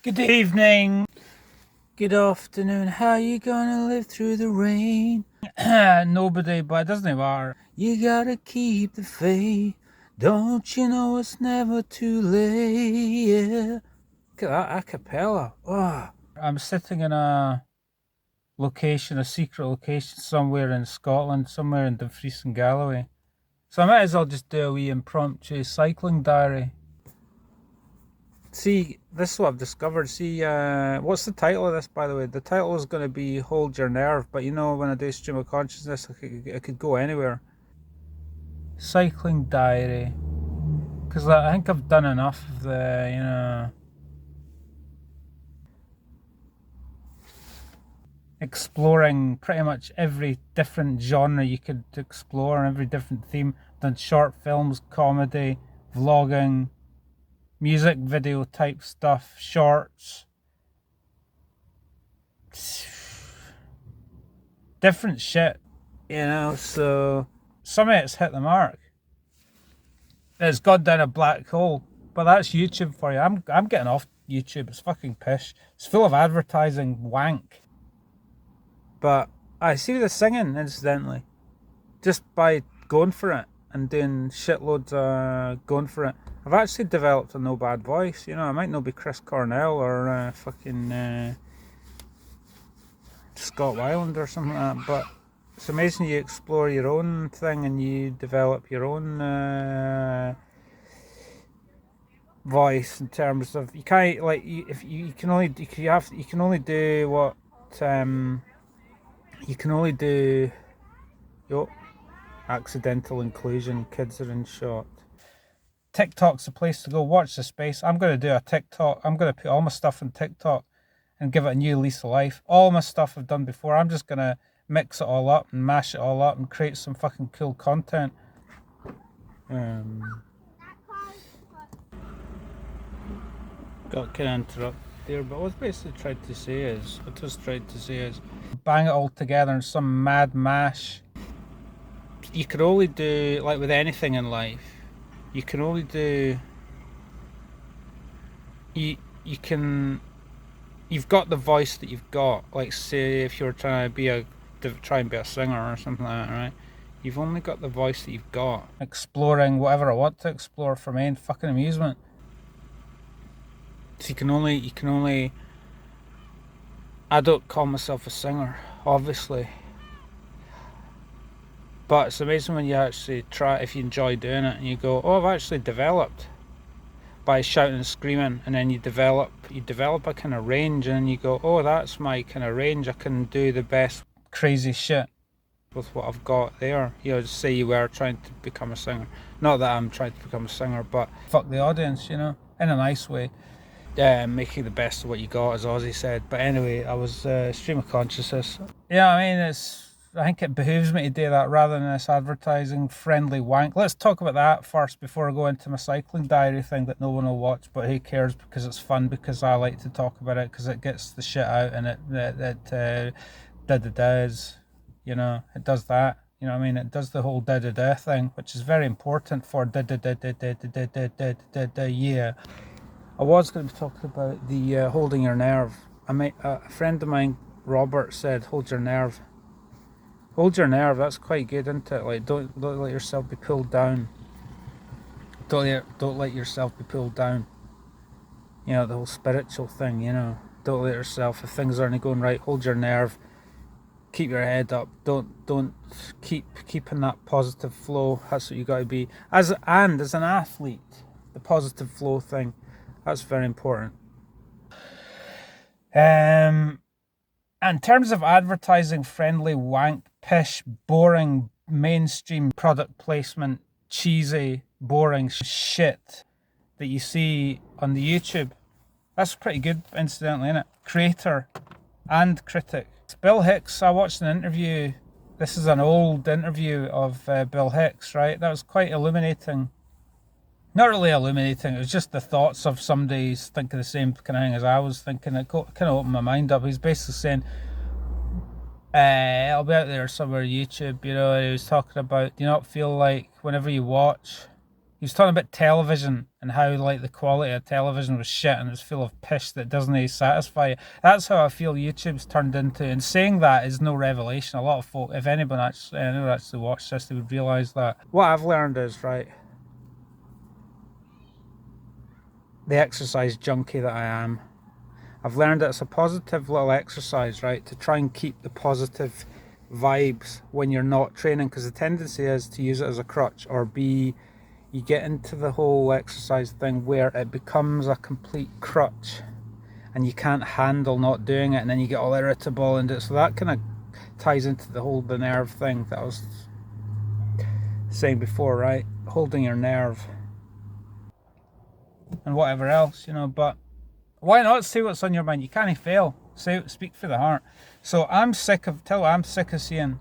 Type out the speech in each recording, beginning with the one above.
Good evening. Good afternoon. How you gonna live through the rain? Nobody, but it doesn't matter. You gotta keep the faith. Don't you know it's never too late? Yeah. Look at that a cappella. Oh. I'm sitting in a location, a secret location somewhere in Scotland, somewhere in Dumfries and Galloway. So I might as well just do a wee impromptu cycling diary. See, this is what I've discovered. See, what's the title of this, by the way? The title is going to be Hold Your Nerve, but you know, when I do stream of consciousness, I could go anywhere. Cycling diary. Because I think I've done enough of the, exploring pretty much every different genre you could explore, every different theme. Done short films, comedy, vlogging, music video type stuff, shorts, different shit, so some of it's hit the mark. It's gone down a black hole, but that's YouTube for you. I'm getting off YouTube. It's fucking pish. It's full of advertising wank. But I see the singing, incidentally, just by going for it and doing shitloads going for it. I've actually developed a no bad voice. I might not be Chris Cornell or fucking Scott Weiland or something like that, but it's amazing you explore your own thing and you develop your own voice in terms of you can't if you can only do what you can only do. Accidental inclusion, kids are in shot. TikTok's the place to go. Watch the space. I'm going to do a TikTok. I'm going to put all my stuff on TikTok and give it a new lease of life. All my stuff I've done before, I'm just going to mix it all up and mash it all up and create some fucking cool content. Got kind of interrupted there, but what I basically tried to say is, bang it all together in some mad mash. You can only do, like with anything in life, you can only do, you've got the voice that you've got. Like say if you're trying to try and be a singer or something like that, right? You've only got the voice that you've got. Exploring whatever I want to explore for my own fucking amusement. So you can only, I don't call myself a singer, obviously. But it's amazing when you actually try, if you enjoy doing it and you go, oh, I've actually developed by shouting and screaming, and then you develop a kind of range, and then you go, oh, that's my kind of range. I can do the best crazy shit with what I've got there. Just say you were trying to become a singer. Not that I'm trying to become a singer, but fuck the audience, in a nice way. Making the best of what you got, as Ozzy said. But anyway, I was stream of consciousness. I think it behooves me to do that rather than this advertising friendly wank. Let's talk about that first before I go into my cycling diary thing that no one will watch, but who cares, because it's fun, because I like to talk about it, because it gets the shit out, and it does, it does that. It does the whole da thing, which is very important for yeah. I was going to be talking about the holding your nerve. A friend of mine, Robert, said, hold your nerve. Hold your nerve, that's quite good, isn't it? Like, don't let yourself be pulled down. Don't let yourself be pulled down. The whole spiritual thing, Don't let yourself, if things aren't going right, hold your nerve. Keep your head up. Don't keep in that positive flow. That's what you got to be. As an athlete, the positive flow thing, that's very important. In terms of advertising friendly wank, pish, boring, mainstream product placement, cheesy, boring shit that you see on the YouTube, that's pretty good, incidentally, isn't it? Creator and critic. Bill Hicks, I watched an interview. This is an old interview of Bill Hicks, right? That was quite illuminating. Not really illuminating, it was just the thoughts of somebody thinking the same kind of thing as I was thinking. It kind of opened my mind up. He's basically saying, I'll be out there somewhere on YouTube, and he was talking about, do you not feel like whenever you watch, He was talking about television and how like the quality of television was shit and it was full of pish that doesn't satisfy you. That's how I feel YouTube's turned into. And saying that is no revelation. A lot of folk, if anyone actually watched this, they would realise that. What I've learned is, right, the exercise junkie that I am, I've learned that it's a positive little exercise, right, to try and keep the positive vibes when you're not training, because the tendency is to use it as a crutch, or you get into the whole exercise thing where it becomes a complete crutch and you can't handle not doing it, and then you get all irritable and so that kind of ties into the nerve thing that I was saying before, right? Holding your nerve and whatever else, but why not say what's on your mind? You can't fail. Speak for the heart. So I'm sick of seeing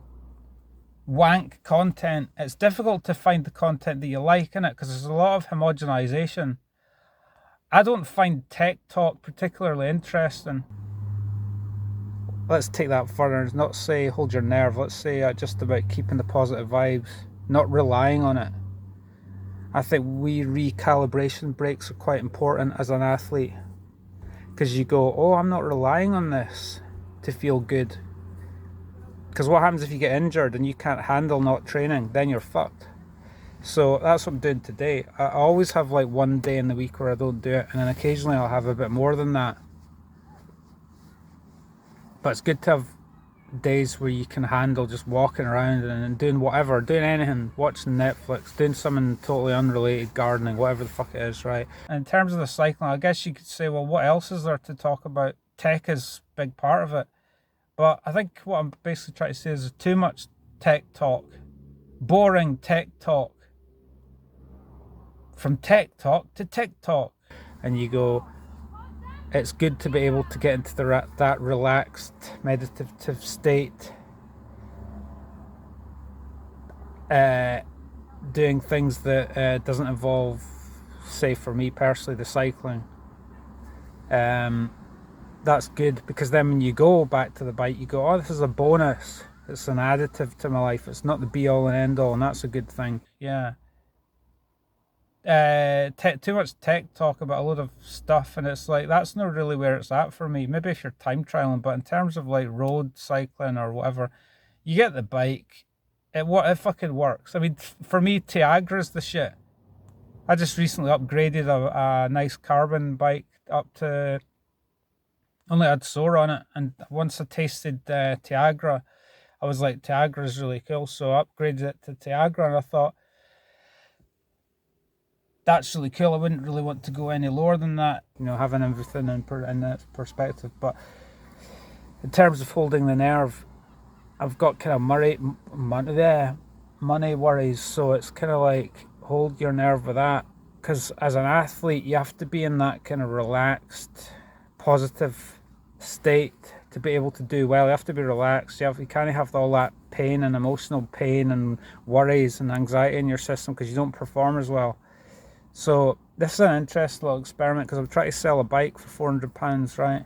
wank content. It's difficult to find the content that you like in it because there's a lot of homogenization. I don't find tech talk particularly interesting. Let's take that further. Let's not say hold your nerve. Let's say just about keeping the positive vibes, not relying on it. I think recalibration breaks are quite important as an athlete, because you go, oh, I'm not relying on this to feel good. Because what happens if you get injured and you can't handle not training? Then you're fucked. So that's what I'm doing today. I always have like one day in the week where I don't do it, and then occasionally I'll have a bit more than that. But it's good to have days where you can handle just walking around and doing whatever, doing anything, watching Netflix, doing something totally unrelated, gardening, whatever the fuck it is, right? And in terms of the cycling, I guess you could say, well, what else is there to talk about? Tech is a big part of it. But I think what I'm basically trying to say is too much tech talk, boring tech talk, from tech talk to TikTok. And you go, it's good to be able to get into that relaxed, meditative state, doing things that doesn't involve, say for me personally, the cycling. That's good, because then when you go back to the bike, you go, oh, this is a bonus. It's an additive to my life. It's not the be all and end all, and that's a good thing. Yeah. Too much tech talk about a load of stuff, and it's like that's not really where it's at for me. Maybe if you're time trialing, but in terms of like road cycling or whatever, you get the bike, it fucking works. I mean, for me, Tiagra's the shit. I just recently upgraded a nice carbon bike up to, only had Soar on it, and once I tasted Tiagra, I was like, Tiagra's really cool, so I upgraded it to Tiagra, and I thought, that's really cool. I wouldn't really want to go any lower than that, having everything in that perspective. But in terms of holding the nerve, I've got kind of money worries, so it's kind of like hold your nerve with that, because as an athlete you have to be in that kind of relaxed, positive state to be able to do well. You have to be relaxed. You can't have all that pain and emotional pain and worries and anxiety in your system because you don't perform as well. So this is an interesting little experiment, because I'm trying to sell a bike for £400, right?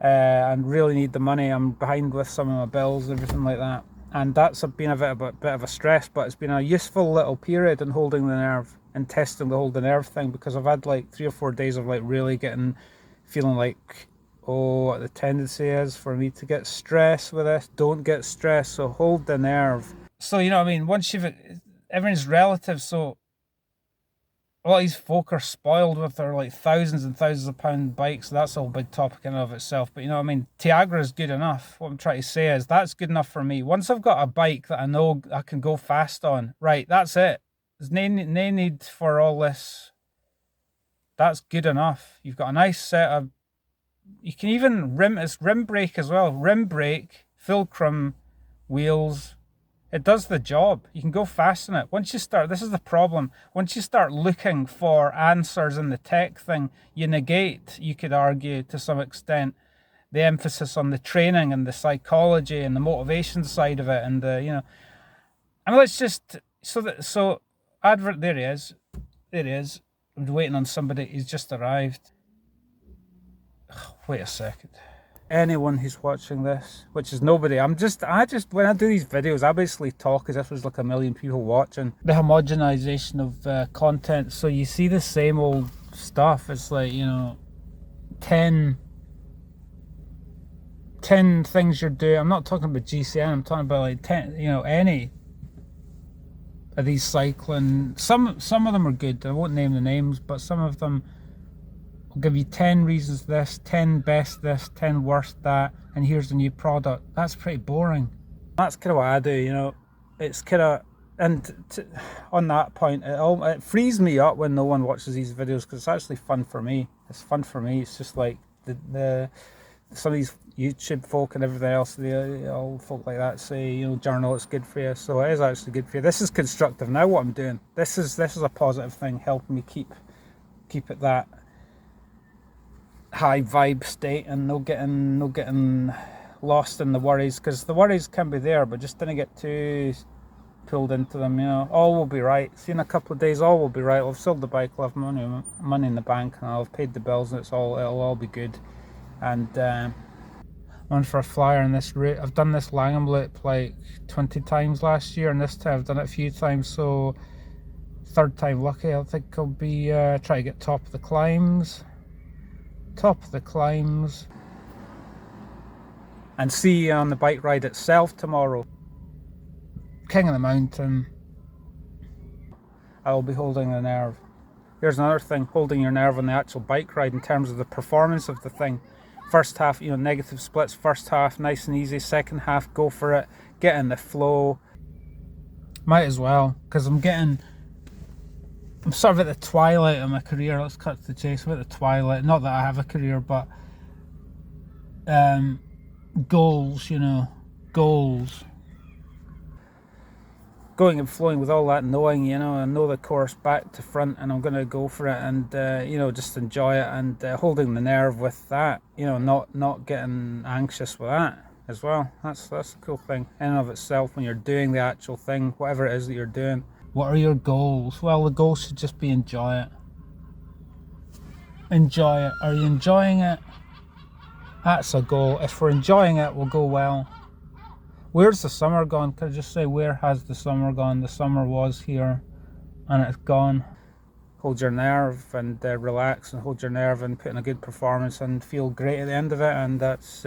And really need the money. I'm behind with some of my bills and everything like that, and that's been a bit of a stress, but it's been a useful little period in holding the nerve and testing the hold the nerve thing, because I've had like 3 or 4 days of like really feeling like, oh, the tendency is for me to get stressed with this. Don't get stressed, so hold the nerve. So once everything's relative, so all these folk are spoiled with their like thousands and thousands of pound bikes. So that's a whole big topic in and of itself. But Tiagra is good enough. What I'm trying to say is that's good enough for me. Once I've got a bike that I know I can go fast on, right, that's it. There's no need for all this. That's good enough. You've got a nice set of, you can even it's rim brake as well. Rim brake, fulcrum wheels. It does the job. You can go fast in it. This is the problem. Once you start looking for answers in the tech thing, you negate, you could argue to some extent, the emphasis on the training and the psychology and the motivation side of it, and let's just advert. There he is. I'm waiting on somebody. He's just arrived. Wait a second. anyone who's watching this, which is nobody. I just when I do these videos, I basically talk as if there's like a million people watching. The homogenization of content, so you see the same old stuff. It's like, you know, 10 things you're doing. I'm not talking about GCN, I'm talking about like 10, you know, any of these cycling. Some of them are good. I won't name the names, but some of them will give you 10 reasons this, 10 best this, 10 worst that, and here's the new product. That's pretty boring. That's kind of what I do, you know. It's kind of, and on that point, it frees me up when no one watches these videos, because it's actually fun for me. It's fun for me. It's just like the some of these YouTube folk and everything else, all folk like that say, you know, journal, it's good for you. So it is actually good for you. This is constructive. Now what I'm doing, this is a positive thing, helping me keep it that high vibe state, and no getting lost in the worries, because the worries can be there, but just didn't get too pulled into them. You know, all will be right. See, in a couple of days, all will be right. I've sold the bike, I'll have money in the bank, and I'll have paid the bills, and it'll all be good. And I'm on for a flyer on this route. I've done this Langham Loop like 20 times last year, and this time I've done it a few times, so third time lucky. I think I'll be try to get top of the climbs, and see you on the bike ride itself tomorrow. King of the mountain. I will be holding the nerve. Here's another thing, holding your nerve on the actual bike ride in terms of the performance of the thing. First half, you know, negative splits. First half, nice and easy. Second half, go for it. Get in the flow. Might as well, because I'm sort of at the twilight of my career. Let's cut to the chase. I'm at the twilight. Not that I have a career, but goals, you know, goals. Going and flowing with all that, knowing, you know, I know the course back to front, and I'm going to go for it, and you know, just enjoy it, and holding the nerve with that, you know, not getting anxious with that as well. That's a cool thing in and of itself when you're doing the actual thing, whatever it is that you're doing. What are your goals? Well, the goal should just be enjoy it. Enjoy it. Are you enjoying it? That's a goal. If we're enjoying it, we'll go well. Where's the summer gone? Can I just say, where has the summer gone? The summer was here and it's gone. Hold your nerve and relax, and hold your nerve and put in a good performance and feel great at the end of it. And that's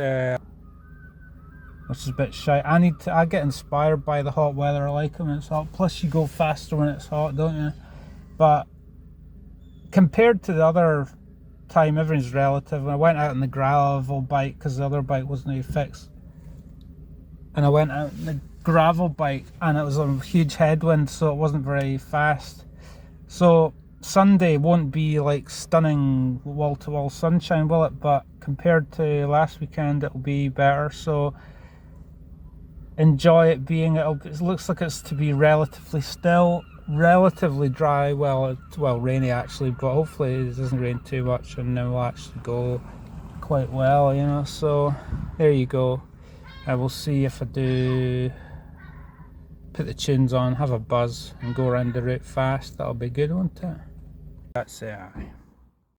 which is a bit shy. I get inspired by the hot weather. I like it when it's hot. Plus you go faster when it's hot, don't you? But compared to the other time, everything's relative. When I went out on the gravel bike, because the other bike wasn't really fixed, and I went out on the gravel bike, and it was a huge headwind, so it wasn't very fast. So Sunday won't be like stunning wall-to-wall sunshine, will it? But compared to last weekend, it'll be better. So enjoy it being. It looks like it's to be relatively still, relatively dry. Well, rainy actually, but hopefully it doesn't rain too much, and then we'll actually go quite well, you know. So there you go. I will see if I do put the tunes on, have a buzz, and go around the route fast. That'll be good, won't it? That's it.